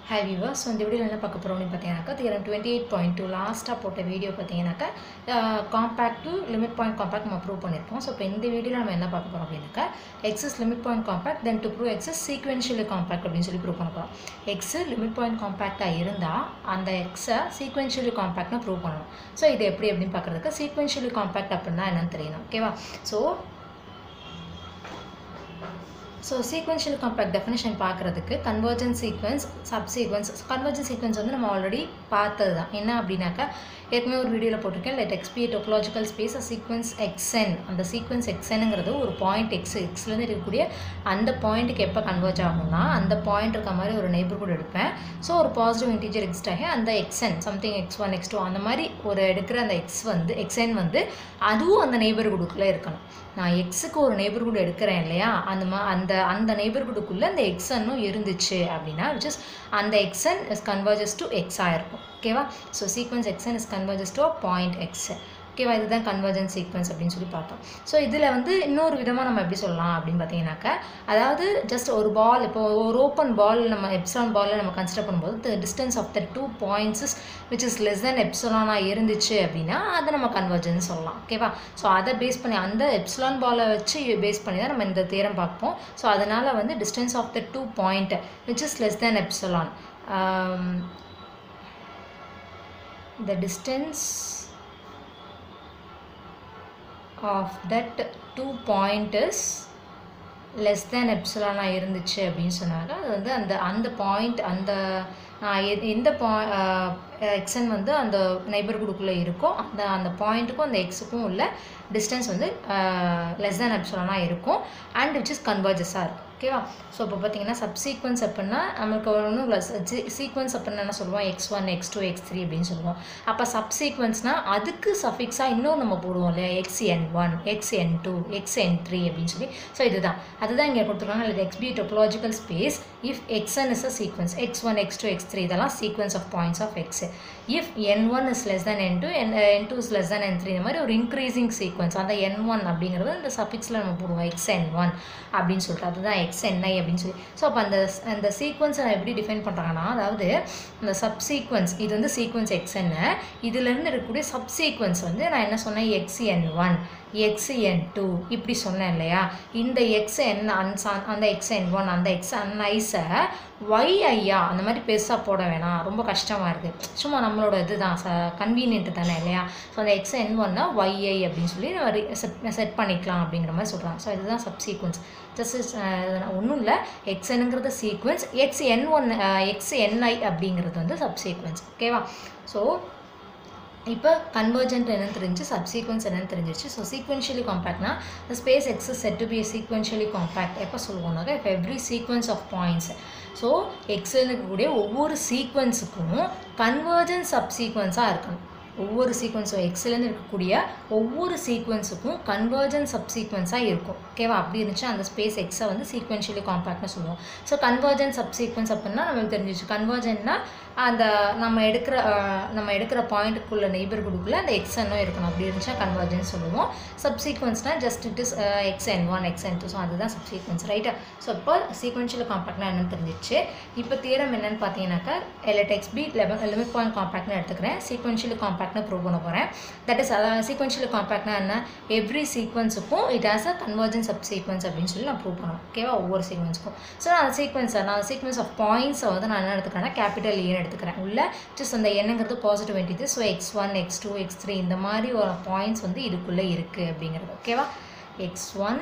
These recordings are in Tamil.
Hi viewers, so இந்த வீடியோல என்ன பார்க்க போறோம்னு பார்த்தீங்கன்னாக்கா தியரம் 28.2 லாஸ்ட்டாக போட்ட வீடியோ பார்த்தீங்கன்னாக்கா compact to limit point compact நம்ம ப்ரூவ் பண்ணியிருப்போம். ஸோ இப்போ இந்த வீடியோவில் நம்ம என்ன பார்க்க போகிறோம் அப்படின்னாக்கா X is limit point compact then to prove X is sequentially compact அப்படின்னு சொல்லி ப்ரூவ் பண்ண போகிறோம். எக்ஸு லிமிட் பாயிண்ட் காம்பேக்டாக இருந்தால் அந்த எக்ஸை சீக்வென்ஷியலி காம்பேக்ட்னு ப்ரூவ் பண்ணணும். ஸோ இது எப்படி அப்படின்னு பார்க்குறதுக்கு சீக்வென்ஷியலி காம்பேக்ட் அப்படின்னா என்னன்னு தெரியணும். ஓகேவா? ஸோ sequential compact definition பார்க்குறதுக்கு convergent sequence, subsequence. Convergent sequence வந்து நம்ம ஆல்ரெடி பார்த்தது தான். என்ன அப்படின்னாக்கா ஏற்கனவே ஒரு வீடியோவில் போட்டிருக்கேன். let x be a topological space a sequence xn. அந்த sequence xnங்கிறது ஒரு பாயிண்ட் எக்ஸ்லேருந்து இருக்கக்கூடிய அந்த பாயிண்ட்டுக்கு எப்போ கன்வெர்ஜ் ஆகும்னா அந்த பாயிண்ட் இருக்க மாதிரி ஒரு நெய்பர்ஹுட் எடுப்பேன். ஸோ ஒரு பாசிட்டிவ் இன்டீஜர் எக்ஸிஸ்ட் ஆகி அந்த எக்ஸ்என் சம்திங் x1 x2 அந்த மாதிரி ஒரு எடுக்கிற அந்த xn வந்து அதுவும் அந்த நெய்பர்ஹுட்டுக்குள்ளே இருக்கணும். நான் எக்ஸுக்கு ஒரு நெய்பர்ஹுட் எடுக்கிறேன் இல்லையா, அந்த நெய்பர்ஹுட்டுக்குள்ளே அந்த எக்ஸ்என்னும் இருந்துச்சு அப்படின்னா which is அந்த எக்ஸ்என் இஸ் கன்வர்ஜஸ் டு எக்ஸாக இருக்கும். ஓகேவா? So sequence X n is converges to point X. ஓகேவா? இதுதான் கன்வர்ஜென்ட் சீக்வன்ஸ் அப்படின்னு சொல்லி பார்த்தோம். ஸோ இதில் வந்து இன்னொரு விதமாக நம்ம எப்படி சொல்லலாம் அப்படின்னு பார்த்தீங்கன்னாக்கா, அதாவது ஜஸ்ட் ஒரு பால், இப்போ ஒரு ஓப்பன் பால் நம்ம எப்சிலான் பாலில் நம்ம கன்சிடர் பண்ணும்போது the distance of the 2 points which is less than எப்சிலானாக இருந்துச்சு அப்படின்னா அதை நம்ம கன்வர்ஜென்ஸ் சொல்லலாம். ஓகேவா? ஸோ அதை பேஸ் பண்ணி அந்த எப்சிலான் பாலை வச்சு பேஸ் பண்ணி தான் நம்ம இந்த தியரம் பார்ப்போம். ஸோ அதனால் வந்து distance of the 2 point which is less than epsilon, the distance of that 2 point is less than epsilon இருந்துச்சு அப்படின்னு சொன்னாங்க. அது வந்து அந்த பாயிண்ட் அந்த எந்த எக்ஸன் வந்து அந்த நெய்பர்ஹுட்டுக்குள்ளே இருக்கோ அந்த பாயிண்ட்டுக்கும் அந்த எக்ஸுக்கும் உள்ள டிஸ்டன்ஸ் வந்து லெஸ் தேன் எப்சிலானாக இருக்கும் அண்ட் விச் இஸ் கன்வர்ஜஸாக இருக்கும். ஓகேவா? ஸோ இப்போ பார்த்தீங்கன்னா சப்சீக்வன்ஸ் அப்படின்னா நமக்கு ஒன்றும் இல்லை, சீக்வன்ஸ் அப்படின்னா என்ன சொல்லுவோம், x1 x2 x3 அப்படின்னு சொல்லுவோம். அப்போ சப்சீக்வன்ஸ்னால் அதுக்கு சஃபிக்ஸாக இன்னும் நம்ம போடுவோம் இல்லையா, xn1 xn2 xn3 அப்படின்னு சொல்லி. ஸோ அதுதான் இங்கே கொடுத்துருக்காங்க. இல்லை x be topological space if xn is a sequence x1 x2 x3 இதெல்லாம் sequence of points of x. if n1 is less than n2 n2 is less than n3 இந்த மாதிரி ஒரு இன்க்ரீசிங் சீக்வன்ஸ் அந்த n1 அப்படிங்கிறது இந்த சஃபிக்ஸில் நம்ம போடுவோம் xn1 அப்படின்னு சொல்லிட்டு, அதுதான் xni அப்படின்னு சொல்லி. ஸோ அப்போ அந்த சீக்வன்ஸை எப்படி டிஃபைன் பண்ணுறாங்கன்னா, அதாவது இந்த சப்சீக்வன்ஸ் இது வந்து சீக்வன்ஸ் xn, இதுலேருந்து இருக்கக்கூடிய சப்சீக்வன்ஸ் வந்து நான் என்ன சொன்னேன், xn1 xn2 இப்படி சொன்னேன் இல்லையா. இந்த xn அந்த xn1 அந்த xniஸை yi அந்த மாதிரி பெருசாக போட வேணாம், ரொம்ப கஷ்டமாக இருக்குது, சும்மா நம்மளோட இதுதான் கன்வீனியன்ட்டு தானே இல்லையா. ஸோ அந்த xn1னா yi அப்படின்னு சொல்லி செட் பண்ணிக்கலாம் அப்படிங்கிற மாதிரி சொல்கிறாங்க. ஸோ இதுதான் சப்சீக்வன்ஸ். ஜஸ்ட் ஒன்றும் இல்லை, xnங்கிறது சீக்வன்ஸ், xni அப்படிங்கிறது வந்து சப்சீக்வன்ஸ். ஓகேவா? ஸோ இப்போ கன்வர்ஜென்ட் என்னன்னு தெரிஞ்சு சப்சீக்வன்ஸ் என்னன்னு தெரிஞ்சிச்சு. ஸோ சீக்வென்ஷியலி காம்பேக்ட்னா the space x is said to be a sequentially compact எப்போ சொல்லுவோம்னாக்கா if every sequence of points. So எக்ஸில் இருக்கக்கூடிய ஒவ்வொரு சீக்வன்ஸுக்கும் கன்வர்ஜென்ட் சப்சீக்வன்ஸாக இருக்கணும். ஒவ்வொரு சீக்வன்ஸும் எக்ஸிலேருந்து இருக்கக்கூடிய ஒவ்வொரு சீக்வன்ஸுக்கும் கன்வர்ஜென்ட் சப்சீக்வன்ஸாக இருக்கும். ஓகேவா? அப்படி இருந்துச்சு அந்த ஸ்பேஸ் எக்ஸை வந்து சீக்வென்ஷியலி காம்பேக்ட்னு சொல்லுவோம். ஸோ கன்வர்ஜென்ட் சப்சீக்வன்ஸ் அப்படின்னா நம்மளுக்கு தெரிஞ்சிச்சு, கன்வர்ஜென்ட்னா அந்த நம்ம எடுக்கிற பாயிண்ட்டுக்குள்ள நெய்பர்ஹுட்டுக்குள்ளே அந்த எக்ஸ்என்னும் இருக்கணும். அப்படி இருந்துச்சுன்னா கன்வர்ஜென்ஸ் சொல்லுவோம். சப்சீக்வன்ஸ்னால் just it is xn1 xn2. So அதுதான் சப்சீக்வன்ஸ். ரைட்டா? ஸோ இப்போ சீக்வென்ஷியல் காம்பேக்ட்னா என்னன்னு தெரிஞ்சிச்சு. இப்போ தியரம் என்னன்னு பார்த்தீங்கன்னாக்கா let x be limit point காம்பேக்ட்னு எடுத்துக்கிறேன், சீக்வென்ஷியல் காம்பேக்ட்னு ப்ரூவ் பண்ண போகிறேன். தட் இஸ் சீக்வென்ஷியல் காம்பேக்ட்னா என்ன, எவ்ரி சீக்வன்ஸுக்கும் it has a convergent subsequence அப்படின்னு சொல்லி நான் ப்ரூவ் பண்ணுவேன். ஓகேவா? ஒவ்வொரு சீக்வன்ஸுக்கும். ஸோ நான் சீக்வன்ஸ் ஆஃப் பாயிண்ட்ஸை வந்து நான் என்ன எடுத்துக்கிறேன்னா கேபிட்டல் ஏன்னு எடுத்துக்கிறேன். உள்ள ஜஸ்ட் அந்த என்னங்கிறது positive integer. So x1 x2 x3 இந்த மாதிரி ஒரு பாயிண்ட்ஸ் வந்து இதுக்குள்ளே இருக்குது அப்படிங்கிறது. ஓகேவா? x1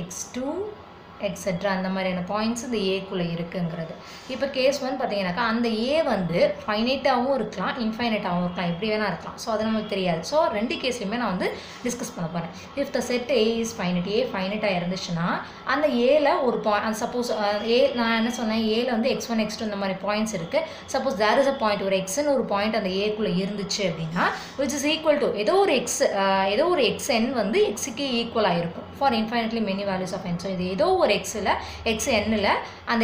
x2 எக்ஸெட்ரா அந்த மாதிரியான பாயிண்ட்ஸ் இந்த ஏக்குள்ளே இருக்குங்கிறது. இப்போ கேஸ் 1 பார்த்தீங்கன்னாக்கா அந்த ஏ வந்து ஃபைனைட்டாகவும் இருக்கலாம் இன்ஃபைனைட்டாகவும் இருக்கலாம், எப்படி வேணால் இருக்கலாம். ஸோ அது நமக்கு தெரியாது. ஸோ ரெண்டு கேஸ்லையுமே நான் வந்து டிஸ்கஸ் பண்ண போகிறேன். If the set A is finite, A ஃபைனைட்டாக இருந்துச்சுன்னா அந்த ஏல ஒரு பாயிண்ட், சப்போஸ் ஏ நான் என்ன சொன்னேன், ஏல வந்து x1 x2 இந்த மாதிரி பாயிண்ட்ஸ் இருக்குது. Suppose there is a point, ஒரு எக்ஸ்ன்னு ஒரு பாயிண்ட் அந்த ஏக்குள்ளே இருந்துச்சு அப்படின்னா விச் இஸ் ஈக்குவல் டு ஏதோ ஒரு xn வந்து எக்ஸுக்கே ஈக்குவலாக இருக்கும் for infinitely many values of n. So இது ஏதோ ஒரு எக்ஸில் xnல அந்த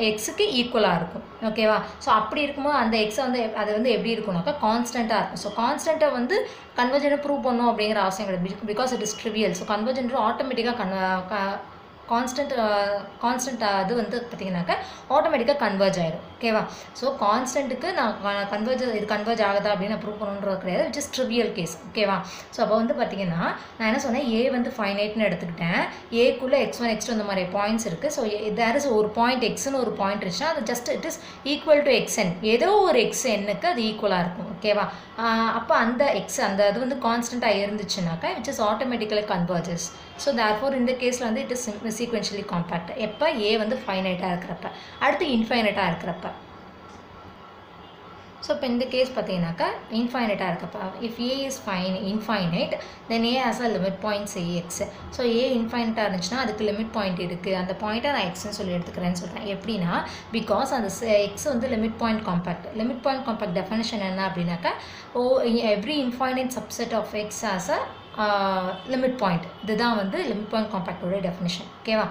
எக்ஸுக்கு ஈக்குவலாக இருக்கும். ஓகேவா? ஸோ அப்படி இருக்கும்போது அந்த எக்ஸை வந்து அது வந்து எப்படி இருக்கும்னாக்கா கான்ஸ்டண்ட்டாக இருக்கும். ஸோ கான்ஸ்டண்ட்டை வந்து கன்வர்ஜென்ட்டை ப்ரூவ் பண்ணணும் அப்படிங்கிற அவசியம் கிடையாது, because it is trivial. So convergent ஆட்டோமேட்டிக்காக கான்ஸ்டன்ட் அது வந்து பார்த்திங்கனாக்கா ஆட்டோமேட்டிக்காக கன்வர்ஜ் ஆகிடும். ஓகேவா? ஸோ கான்ஸ்டன்ட்டுக்கு நான் இது கன்வர்ஜ் ஆகுதா அப்படின்னு ப்ரூவ் பண்ணணுன்றது கிடையாது, விச் இஸ் ட்ரிவியல் கேஸ். ஓகேவா? ஸோ அப்போ வந்து பார்த்திங்கன்னா நான் என்ன சொன்னேன், ஏ வந்து ஃபைனைட்னு எடுத்துக்கிட்டேன். ஏக்குள்ளே x1 x2 இந்த மாதிரி பாயிண்ட்ஸ் இருக்குது. ஸோ தேர் இஸ் ஒரு பாயிண்ட் எக்ஸ்னு ஒரு பாயிண்ட் இருந்துச்சுன்னா அது just it is equal to xn, ஏதோ ஒரு xnக்கு அது ஈக்குவலாக இருக்கும். ஓகேவா? அப்போ அந்த அந்த அது வந்து கான்ஸ்டண்ட்டாக இருந்துச்சுனாக்கா which is automatically converges. So therefore இந்த கேஸில் வந்து இட் இஸ் சீக்வென்ஷியலி காம்பேக்ட். எப்போ ஏ வந்து ஃபைனைட்டாக இருக்கிறப்ப, அடுத்து இன்ஃபைனைட்டாக இருக்கிறப்ப. ஸோ இப்போ இந்த கேஸ் பார்த்தீங்கன்னாக்கா இன்ஃபைனைட்டாக இருக்கப்போ, if A is infinite then A has a limit point say x. So A இன்ஃபைனைட்டாக இருந்துச்சுன்னா அதுக்கு லிமிட் பாயிண்ட் இருக்குது, அந்த பாயிண்ட்டை நான் எக்ஸ்ன்னு சொல்லி எடுத்துக்கிறேன்னு சொல்கிறேன். எப்படின்னா பிகாஸ் அந்த எக்ஸ் வந்து limit point compact. Limit point compact definition என்ன அப்படின்னாக்கா, every infinite subset of X has a limit point. இதுதான் வந்து லிமிட் பாயிண்ட் காம்பேக்டோட டெஃபினிஷன். ஓகேவா?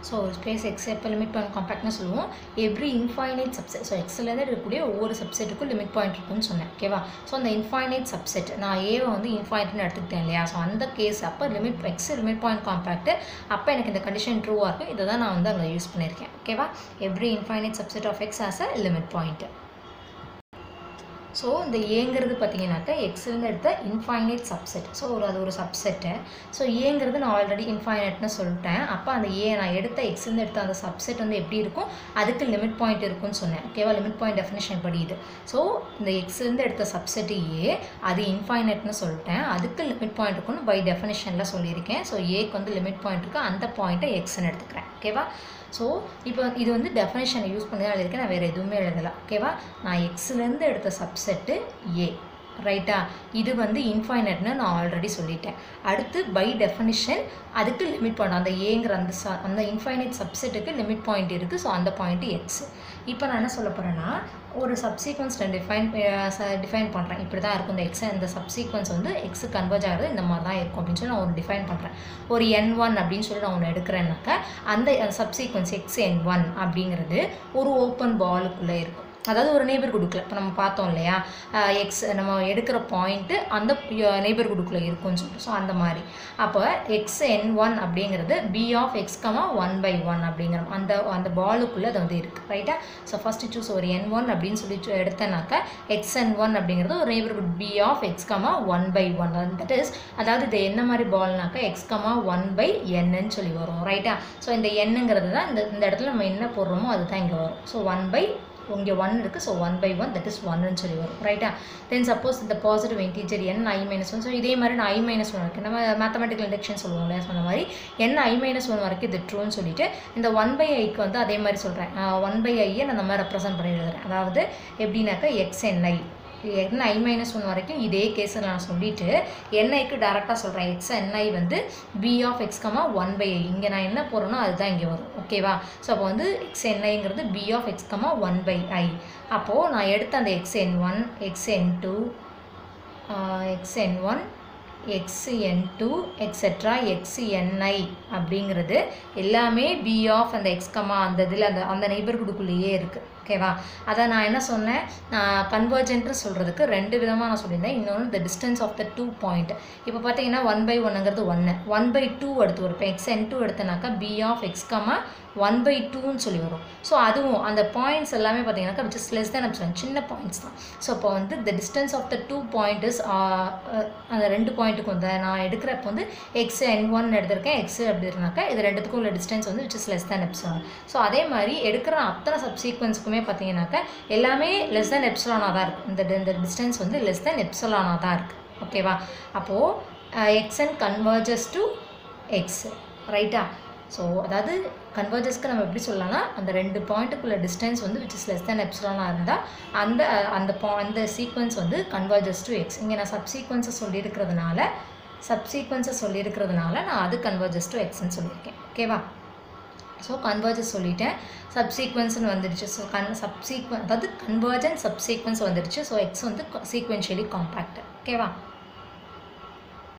ஸோ ஸ்பேஸ் எக்ஸ் எப்போ லிமிட் பாயிண்ட் காம்பேக்ட்னு சொல்லுவோம், எவ்ரி இன்ஃபைனைட் சப்செட். ஸோ எக்ஸ்லேருந்து இருக்கக்கூடிய ஒவ்வொரு சப்செட்டுக்கும் லிமிட் பாயிண்ட் இருக்குன்னு சொன்னேன். ஓகேவா? ஸோ அந்த இன்ஃபைனைட் சப்செட் நான் ஏவை வந்து இன்ஃபைனைட்னு எடுத்துக்கிட்டேன் இல்லையா? ஸோ அந்த கேஸ் அப்போ எக்ஸ் லிமிட் பாயிண்ட் காம்பேக்ட், அப்போ எனக்கு இந்த கண்டிஷன் ட்ரூவாக இருக்கும். இதை தான் நான் வந்து அங்கே யூஸ் பண்ணியிருக்கேன். ஓகேவா? Every infinite subset of X has a limit point. So இந்த ஏங்கிறது பார்த்தீங்கன்னாக்கா எக்ஸ்லேருந்து எடுத்த இன்ஃபைனைட் சப்செட். ஸோ அது ஒரு சப்செட்டு. ஸோ ஏங்கிறது நான் ஆல்ரெடி இன்ஃபைனைட்னு சொல்லிட்டேன். அப்போ அந்த ஏ நான் எடுத்த எக்ஸ்லேருந்து எடுத்த அந்த சப்செட் வந்து எப்படி இருக்கும், அதுக்கு லிமிட் பாயிண்ட் இருக்குன்னு சொன்னேன். ஓகேவா? லிமிட் பாயிண்ட் டெஃபினேஷன் படி இது. ஸோ இந்த எக்ஸ்லேருந்து எடுத்த சப்செட் ஏ, அது இன்ஃபைனைட்னு சொல்லிட்டேன், அதுக்கு லிமிட் பாயிண்ட் இருக்குன்னு பை டெஃபினேஷனில் சொல்லியிருக்கேன். ஸோ ஏக்கு வந்து லிமிட் பாயிண்ட் இருக்குது, அந்த பாயிண்ட்டை எக்ஸ்ன்னு எடுத்துக்கிறேன். ஓகேவா? ஸோ இப்போ இது வந்து டெஃபினேஷனை யூஸ் பண்ணி தான் எழுதியிருக்கேன், நான் வேறு எதுவுமே எழுதலை. ஓகேவா? நான் எக்ஸ்லேருந்து எடுத்த சப்செட்டு ஏ, ரைட்டா? இது வந்து இன்ஃபைனைட்னு நான் ஆல்ரெடி சொல்லிட்டேன். அடுத்து பை டெஃபினிஷன் அதுக்கு லிமிட் பாயிண்ட், அந்த ஏங்கிற அந்த இன்ஃபைனைட் சப்செட்டுக்கு லிமிட் பாயிண்ட் இருக்குது. ஸோ அந்த பாயிண்ட்டு எக்ஸ். இப்போ நான் என்ன சொல்ல போகிறேன்னா, ஒரு சப்சீக்வன்ஸ் டிஃபைன் பண்ணுறேன். இப்படி தான் இருக்கும் இந்த எக்ஸ். இந்த சப்சீக்வன்ஸ் வந்து எக்ஸு கன்வர்ஜ் ஆகிறது இந்த மாதிரி தான் இருக்கும் அப்படின்னு சொல்லி நான் ஒன்று டிஃபைன் பண்ணுறேன். ஒரு n1 அப்படின்னு சொல்லி நான் ஒன்று எடுக்கிறேன்னாக்கா அந்த சப்சீக்வன்ஸ் xn1 அப்படிங்கிறது ஒரு ஓப்பன் பாலுக்குள்ளே இருக்கும். அதாவது ஒரு நெய்பர்ஹுட்டுக்குள்ள இப்போ நம்ம பார்த்தோம் இல்லையா, எக்ஸ் நம்ம எடுக்கிற பாயிண்ட்டு அந்த நெய்பர்ஹுட்டுக்குள்ளே இருக்கும்னு சொல்லிட்டு. ஸோ அந்த மாதிரி அப்போ xn1 அப்படிங்கிறது b ஆஃப் x, 1/1 அப்படிங்கிற அந்த பாலுக்குள்ளே அது வந்து இருக்குது. ரைட்டா? ஸோ ஃபஸ்ட்டு சூஸ் ஒரு n1 அப்படின்னு சொல்லி எடுத்தேனாக்கா xn1 அப்படிங்கிறது ஒரு neighbourhood b of x, 1/1. That is அதாவது இது என்ன மாதிரி பால்னாக்கா x, 1/nன்னு சொல்லி வரும். ரைட்டா? ஸோ இந்த என்னங்கிறது தான் இந்த இடத்துல நம்ம என்ன போடுறோமோ அதுதான் இங்கே வரும். ஸோ 1/, இங்கே 1 இருக்குது. ஸோ 1/1 தட் இஸ் 1ன்னு சொல்லி வரும். ரைட்டா? தென் சப்போஸ் இந்த positive integer n i-1. So இதே மாதிரி நான் i-1 இருக்குது. நம்ம மேத்தமெட்டிக்கல் இண்டக்ஷன் சொல்லுவோம் இல்லையா, சொன்ன மாதிரி n i-1 வரைக்கும் இது ட்ரூன்னு சொல்லிட்டு இந்த 1/iக்கு வந்து அதே மாதிரி சொல்கிறேன். 1/iயை நான் நம்ம ரெப்ரசன்ட் பண்ணி எழுதுறேன். அதாவது எப்படின்னாக்கா xni n i-1 வரைக்கும் இதே கேஸை நான் சொல்லிவிட்டு niக்கு டேரெக்டாக சொல்கிறேன். xni வந்து b ஆஃப் x, 1/i. இங்கே நான் என்ன போடுறேனோ அதுதான் இங்கே வரும். ஓகேவா? ஸோ அப்போ வந்து xniங்கிறது b ஆஃப் x, 1/i. அப்போது நான் எடுத்த அந்த xn1, xn2, xn1, xn2 etcetera xni அப்படிங்கிறது எல்லாமே b ஆஃப் அந்த x, அந்த இதில் அந்த நெய்பர்ஹுட்டுக்குள்ளேயே இருக்குது. ஓகேவா? அதை நான் என்ன சொன்னேன், கன்வர்ஜென்ட்னு சொல்கிறதுக்கு ரெண்டு விதமாக நான் சொல்லியிருந்தேன். இன்னொன்று the distance of the 2 point. இப்போ பார்த்தீங்கன்னா 1/1ங்கிறது 1, 1/2 எடுத்து வரும். இப்போ xn2 எடுத்தனாக்கா b ஆஃப் x, 1/2ன்னு சொல்லி வரும். ஸோ அதுவும் அந்த பாயிண்ட்ஸ் எல்லாமே பார்த்தீங்கன்னாக்கா which is less than epsilon, சின்ன பாயிண்ட்ஸ் தான். ஸோ இப்போ வந்து the distance of the 2 point is அந்த 2 பாயிண்ட்டுக்கு வந்து நான் எடுக்கிறப்ப வந்து xn1 எடுத்திருக்கேன், x அப்படி இருந்தாக்கா இது ரெண்டுத்துக்கும் உள்ள டிஸ்டன்ஸ் வந்து which is less than epsilon. So அதே மாதிரி எடுக்கிற அத்தனை சப்சீக்வன்ஸுக்குமே பார்த்தீங்கன்னாக்கா எல்லாமே லெஸ் தேன் எப்சிலானாக தான் இருக்குது. இந்த டிஸ்டன்ஸ் வந்து லெஸ் தேன் எப்சிலானாக தான் இருக்குது. ஓகேவா? அப்போது xn கன்வர்ஜஸ் டு எக்ஸ். ரைட்டா? ஸோ அதாவது கன்வர்ஜஸ்க்கு நம்ம எப்படி சொல்லலாம்னா அந்த ரெண்டு பாயிண்ட்டுக்குள்ள டிஸ்டன்ஸ் வந்து விச் இஸ் லெஸ் தேன் எப்சிலானாக இருந்தால் அந்த சீக்வன்ஸ் வந்து கன்வர்ஜஸ் டு எக்ஸ். இங்கே நான் சப்சீக்வன்ஸை சொல்லியிருக்கிறதுனால நான் அது கன்வர்ஜஸ் டு எக்ஸ்ன்னு சொல்லியிருக்கேன். ஓகேவா? ஸோ கன்வர்ஜஸ் சொல்லிட்டேன், சப்சீக்வன்ஸ்னு வந்துடுச்சு. ஸோ அதாவது கன்வர்ஜன்ட் சப்சீக்வன்ஸ் வந்துடுச்சு. ஸோ எக்ஸ் வந்து சீக்வென்ஷியலி காம்பேக்ட். ஓகேவா?